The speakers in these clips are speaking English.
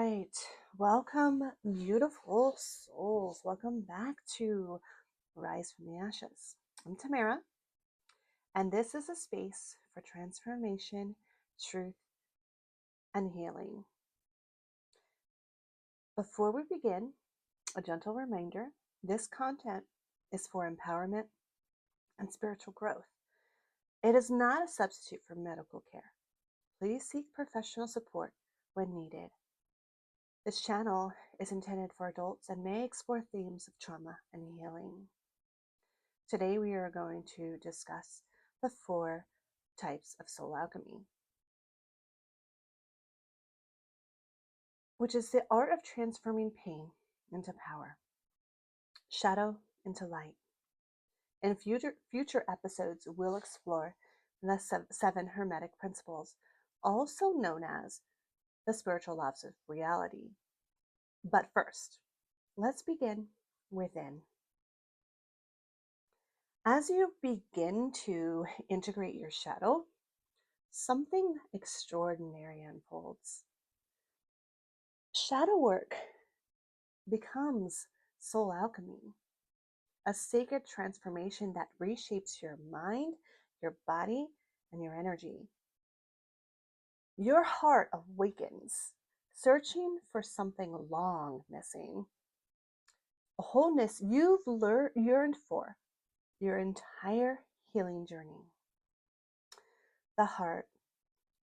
right. Welcome, beautiful souls. Welcome back to Rise from the Ashes. I'm Tamara, and this is a space for transformation, truth, and healing. Before we begin, a gentle reminder this content is for empowerment and spiritual growth. It is not a substitute for medical care. Please seek professional support when needed. This channel is intended for adults and may explore themes of trauma and healing. Today we are going to discuss the 4 types of soul alchemy, which is the art of transforming pain into power, shadow into light. In future episodes, we'll explore the 7 hermetic principles, also known as the spiritual laws of reality. But first, let's begin within. As you begin to integrate your shadow, something extraordinary unfolds. Shadow work becomes soul alchemy, a sacred transformation that reshapes your mind, your body, and your energy. Your heart awakens, searching for something long missing, a wholeness you've yearned for your entire healing journey. The heart,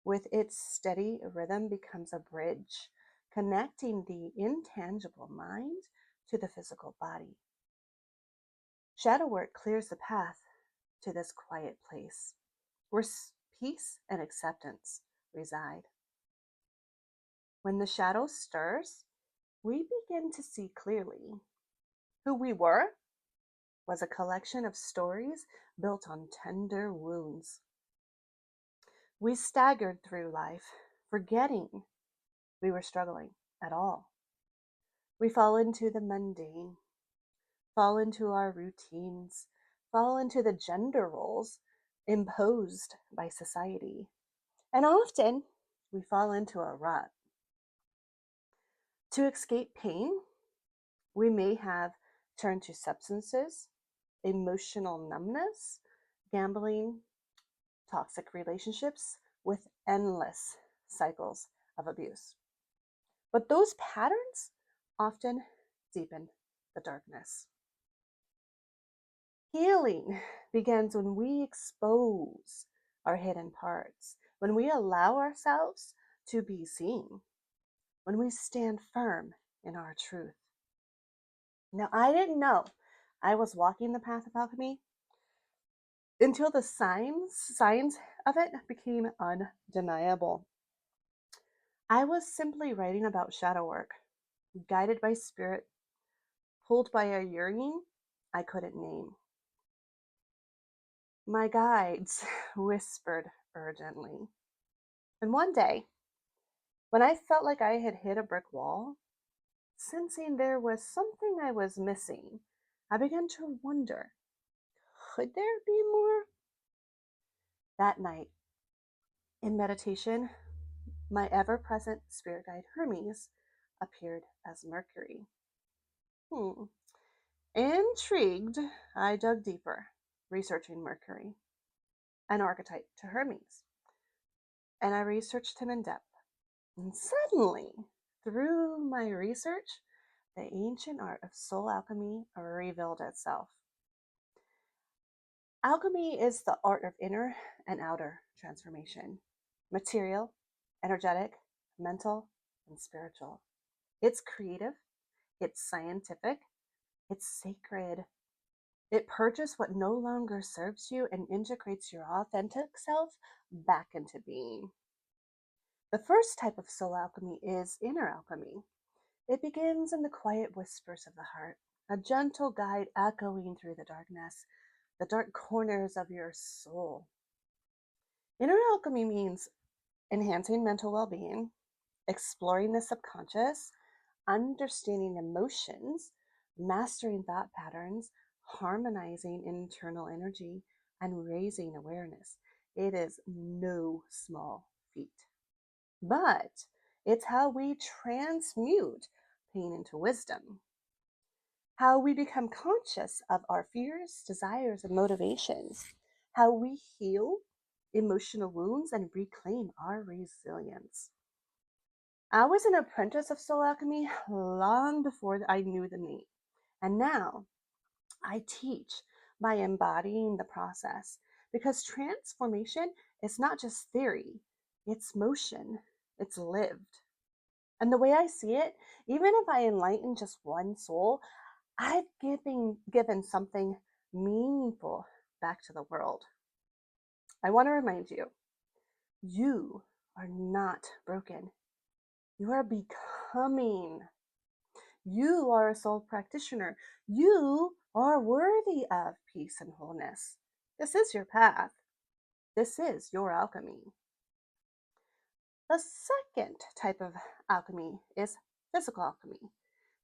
with its steady rhythm, becomes a bridge connecting the intangible mind to the physical body. Shadow work clears the path to this quiet place where peace and acceptance reside. When the shadow stirs, we begin to see clearly. Who we were was a collection of stories built on tender wounds. We staggered through life, forgetting we were struggling at all. We fall into the mundane, fall into our routines, fall into the gender roles imposed by society. And often we fall into a rut. To escape pain, we may have turned to substances, emotional numbness, gambling, toxic relationships with endless cycles of abuse. But those patterns often deepen the darkness. Healing begins when we expose our hidden parts, when we allow ourselves to be seen, when we stand firm in our truth. Now, I didn't know I was walking the path of alchemy until the signs of it became undeniable. I was simply writing about shadow work, guided by spirit, pulled by a yearning I couldn't name. My guides whispered urgently. And one day, when I felt like I had hit a brick wall, sensing there was something I was missing, I began to wonder, could there be more? That night, in meditation, my ever-present spirit guide Hermes appeared as Mercury. Intrigued, I dug deeper, researching Mercury, an archetype to Hermes, and I researched him in depth. And suddenly, through my research, the ancient art of soul alchemy revealed itself. Alchemy is the art of inner and outer transformation, material, energetic, mental, and spiritual. It's creative, it's scientific, it's sacred. It purges what no longer serves you and integrates your authentic self back into being. The first type of soul alchemy is inner alchemy. It begins in the quiet whispers of the heart, a gentle guide echoing through the darkness, the dark corners of your soul. Inner alchemy means enhancing mental well-being, exploring the subconscious, understanding emotions, mastering thought patterns, harmonizing internal energy, and raising awareness. It is no small feat. But It's how we transmute pain into wisdom, how we become conscious of our fears, desires, and motivations, how we heal emotional wounds and reclaim our resilience. I was an apprentice of soul alchemy long before I knew the name, and now I teach by embodying the process because transformation is not just theory, it's motion, it's lived. And the way I see it, even if I enlighten just one soul, I've given something meaningful back to the world. I want to remind you, you are not broken. You are becoming. You are a soul practitioner. You are worthy of peace and wholeness. This is your path. This is your alchemy. The second type of alchemy is physical alchemy.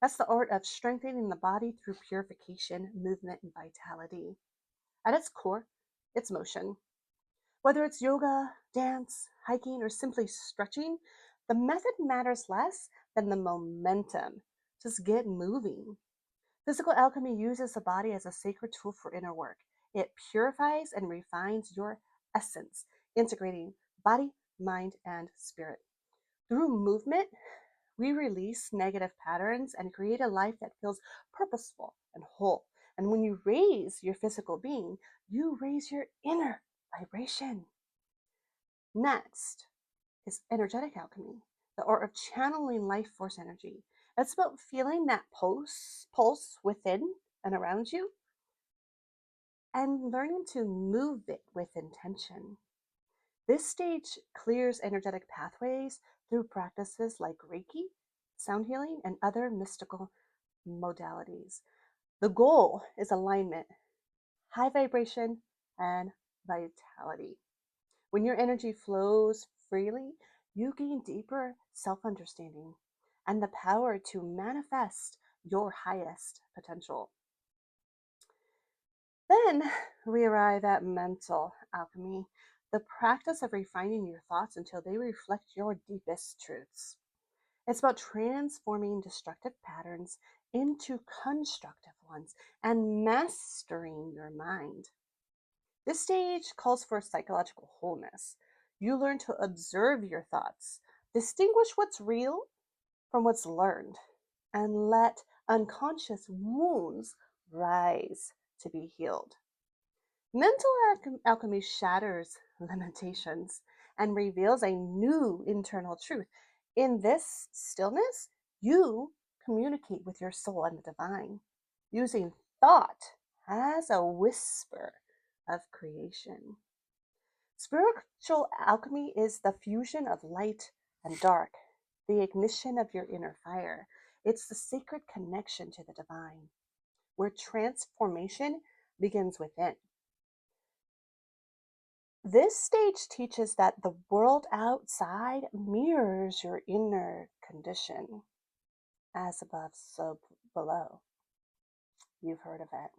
That's the art of strengthening the body through purification, movement, and vitality. At its core, it's motion. Whether it's yoga, dance, hiking, or simply stretching, the method matters less than the momentum. Just get moving. Physical alchemy uses the body as a sacred tool for inner work. It purifies and refines your essence, integrating body, mind, and spirit. Through movement, we release negative patterns and create a life that feels purposeful and whole. And when you raise your physical being, you raise your inner vibration. Next is energetic alchemy, the art of channeling life force energy. It's about feeling that pulse within and around you and learning to move it with intention. This stage clears energetic pathways through practices like Reiki, sound healing, and other mystical modalities. The goal is alignment, high vibration, and vitality. When your energy flows freely, you gain deeper self understanding and the power to manifest your highest potential. Then we arrive at mental alchemy, the practice of refining your thoughts until they reflect your deepest truths. It's about transforming destructive patterns into constructive ones and mastering your mind. This stage calls for psychological wholeness. You learn to observe your thoughts, distinguish what's real from what's learned, and let unconscious wounds rise to be healed. Mental alchemy shatters limitations and reveals a new internal truth. In this stillness, you communicate with your soul and the divine, using thought as a whisper of creation. Spiritual alchemy is the fusion of light and dark, the ignition of your inner fire. It's the sacred connection to the divine, where transformation begins within. This stage teaches that the world outside mirrors your inner condition, as above, so below. You've heard of it.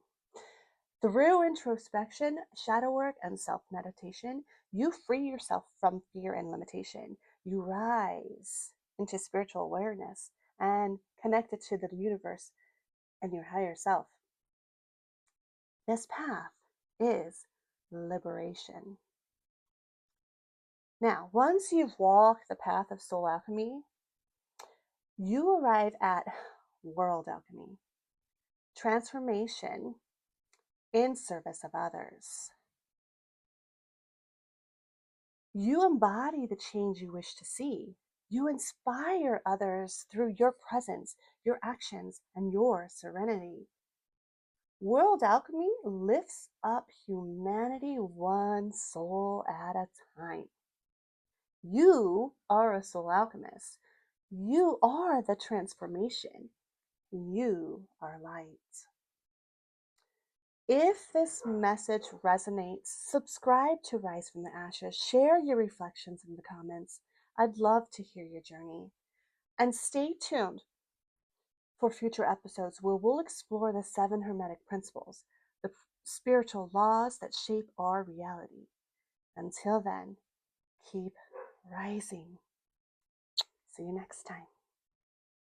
Through introspection, shadow work, and self meditation, you free yourself from fear and limitation. You rise into spiritual awareness and connected to the universe and your higher self. This path is liberation. Now, once you've walked the path of soul alchemy, you arrive at world alchemy, transformation in service of others. You embody the change you wish to see. You inspire others through your presence, your actions, and your serenity. World alchemy lifts up humanity one soul at a time. You are a soul alchemist. You are the transformation. You are light. If this message resonates, subscribe to Rise from the Ashes. Share your reflections in the comments. I'd love to hear your journey. And stay tuned for future episodes where we'll explore the 7 Hermetic principles, the spiritual laws that shape our reality. Until then, keep rising. See you next time.